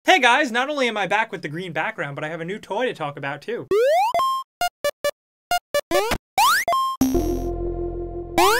Hey guys, not only am I back with the green background, but I have a new toy to talk about too.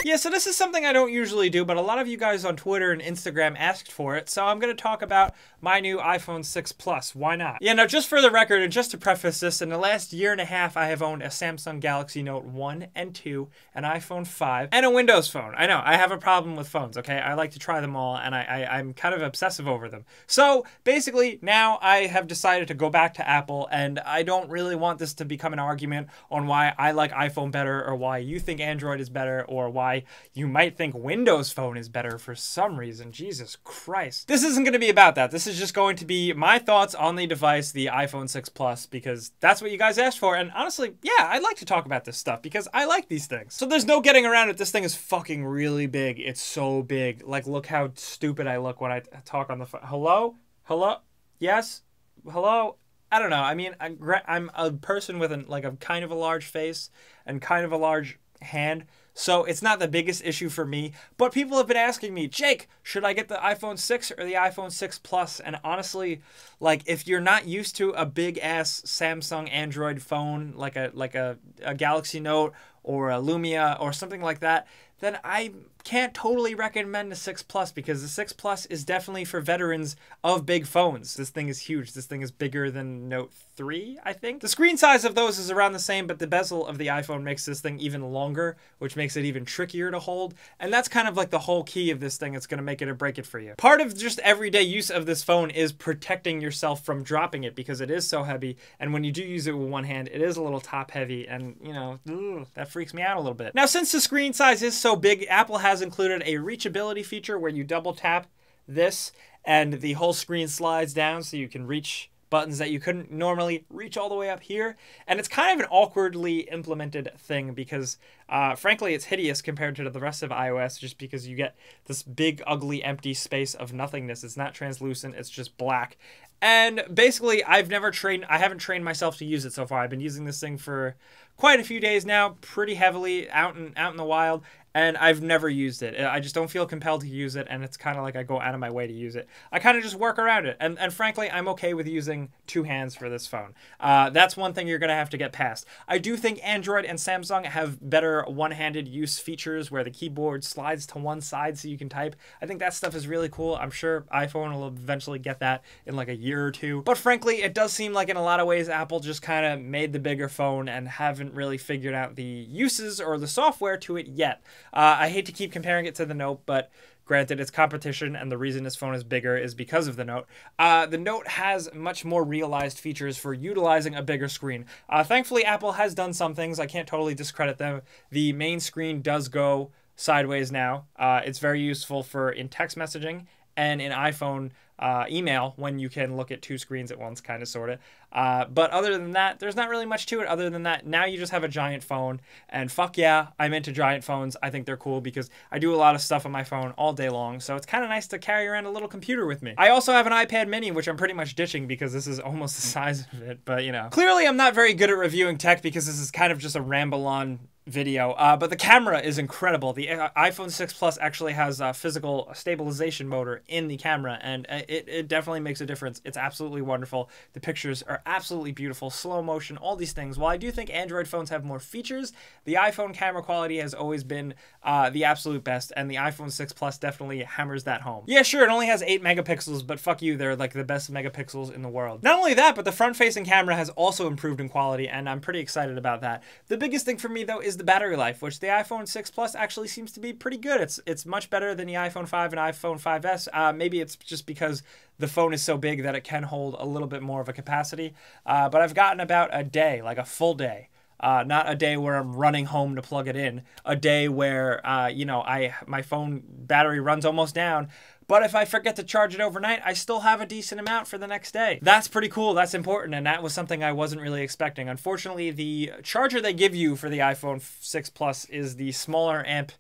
Yeah, so this is something I don't usually do, but a lot of you guys on Twitter and Instagram asked for it, so I'm going to talk about my new iPhone 6 Plus. Why not? Yeah, now just for the record, and just to preface this, in the last year and a half, I have owned a Samsung Galaxy Note 1 and 2, an iPhone 5, and a Windows Phone. I know, I have a problem with phones, okay? I like to try them all, and I'm kind of obsessive over them. So, basically, now I have decided to go back to Apple, and I don't really want this to become an argument on why I like iPhone better, or why you think Android is better, or why you might think Windows Phone is better for some reason. Jesus Christ. This isn't going to be about that. This is just going to be my thoughts on the device, the iPhone 6 Plus, because that's what you guys asked for. And honestly, yeah, I'd like to talk about this stuff because I like these things. So there's no getting around it. This thing is fucking really big. It's so big. Like, look how stupid I look when I talk on the phone. Hello? Hello? Yes? Hello? I don't know. I mean, I'm a person with a kind of a large face and kind of a large hand. So it's not the biggest issue for me, but people have been asking me, Jake, should I get the iPhone 6 or the iPhone 6 Plus? And honestly, like, if you're not used to a big ass Samsung Android phone, like a Galaxy Note or a Lumia or something like that, then I can't totally recommend the 6 Plus, because the 6 Plus is definitely for veterans of big phones. This thing is huge. This thing is bigger than Note 3, I think. The screen size of those is around the same, but the bezel of the iPhone makes this thing even longer, which makes it even trickier to hold. And that's kind of like the whole key of this thing. It's going to make it or break it for you. Part of just everyday use of this phone is protecting yourself from dropping it, because it is so heavy. And when you do use it with one hand, it is a little top heavy, and you know, that freaks me out a little bit. Now, since the screen size is so big, Apple has included a reachability feature where you double tap this and the whole screen slides down so you can reach buttons that you couldn't normally reach all the way up here. And it's kind of an awkwardly implemented thing because, frankly, it's hideous compared to the rest of iOS, just because you get this big, ugly, empty space of nothingness. It's not translucent, it's just black. And basically, I haven't trained myself to use it so far. I've been using this thing for quite a few days now, pretty heavily out in the wild, and I've never used it. I just don't feel compelled to use it, and it's kind of like I go out of my way to use it. I kind of just work around it, and frankly, I'm okay with using two hands for this phone. That's one thing you're going to have to get past. I do think Android and Samsung have better one-handed use features where the keyboard slides to one side so you can type. I think that stuff is really cool. I'm sure iPhone will eventually get that in like a year or two. But frankly, it does seem like in a lot of ways Apple just kind of made the bigger phone and haven't really figured out the uses or the software to it yet. I hate to keep comparing it to the Note, but granted, it's competition, and the reason this phone is bigger is because of the Note. The Note has much more realized features for utilizing a bigger screen. Thankfully, Apple has done some things. I can't totally discredit them. The main screen does go sideways now. It's very useful for in text messaging and in iPhone email when you can look at two screens at once, kind of, sort of. But other than that, there's not really much to it other than that. Now you just have a giant phone, and fuck yeah, I'm into giant phones. I think they're cool because I do a lot of stuff on my phone all day long, so it's kind of nice to carry around a little computer with me. I also have an iPad mini, which I'm pretty much ditching because this is almost the size of it, but you know. Clearly, I'm not very good at reviewing tech because this is kind of just a ramble-on video, but the camera is incredible. The iPhone 6 Plus actually has a physical stabilization motor in the camera, and it definitely makes a difference. It's absolutely wonderful. The pictures are absolutely beautiful, slow motion, all these things. While I do think Android phones have more features, the iPhone camera quality has always been the absolute best, and the iPhone 6 Plus definitely hammers that home. Yeah, sure, it only has 8 megapixels, but fuck you, they're like the best megapixels in the world. Not only that, but the front-facing camera has also improved in quality, and I'm pretty excited about that. The biggest thing for me, though, is the battery life, which the iPhone 6 Plus actually seems to be pretty good. It's much better than the iPhone 5 and iPhone 5S. Maybe it's just because the phone is so big that it can hold a little bit more of a capacity. But I've gotten about a day, like a full day. Not a day where I'm running home to plug it in. A day where, you know, my phone battery runs almost down. But if I forget to charge it overnight, I still have a decent amount for the next day. That's pretty cool. That's important. And that was something I wasn't really expecting. Unfortunately, the charger they give you for the iPhone 6 Plus is the smaller amp.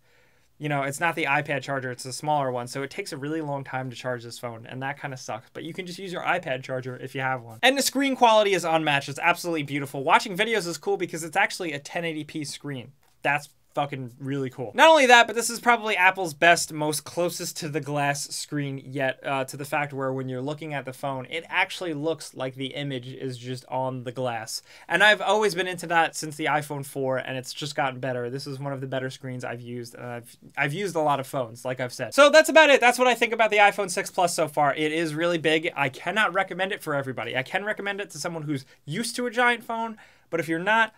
You know, it's not the iPad charger, it's a smaller one, so it takes a really long time to charge this phone, and that kind of sucks. But you can just use your iPad charger if you have one. And the screen quality is unmatched. It's absolutely beautiful. Watching videos is cool because it's actually a 1080p screen. That's fucking really cool. Not only that, but this is probably Apple's best, most closest to the glass screen yet, to the fact where when you're looking at the phone, it actually looks like the image is just on the glass. And I've always been into that since the iPhone 4, and it's just gotten better. This is one of the better screens I've used, and I've used a lot of phones, like I've said. So that's about it. That's what I think about the iPhone 6 Plus so far. It is really big. I cannot recommend it for everybody. I can recommend it to someone who's used to a giant phone, but if you're not,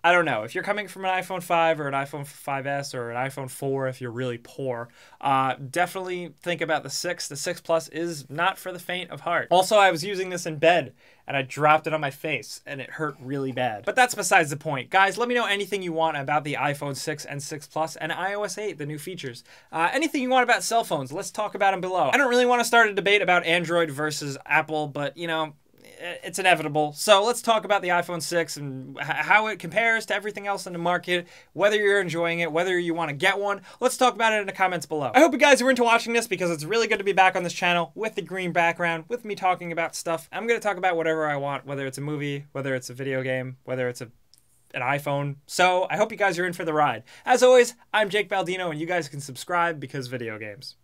I don't know. If you're coming from an iPhone 5 or an iPhone 5S or an iPhone 4, if you're really poor, definitely think about the 6. The 6 Plus is not for the faint of heart. Also, I was using this in bed and I dropped it on my face and it hurt really bad. But that's besides the point. Guys, let me know anything you want about the iPhone 6 and 6 Plus and iOS 8, the new features. Anything you want about cell phones, let's talk about them below. I don't really want to start a debate about Android versus Apple, but you know, it's inevitable. So let's talk about the iPhone 6 and how it compares to everything else in the market, whether you're enjoying it, whether you want to get one. Let's talk about it in the comments below. I hope you guys are into watching this because it's really good to be back on this channel with the green background, with me talking about stuff. I'm going to talk about whatever I want, whether it's a movie, whether it's a video game, whether it's an iPhone. So I hope you guys are in for the ride. As always, I'm Jake Baldino, and you guys can subscribe because video games.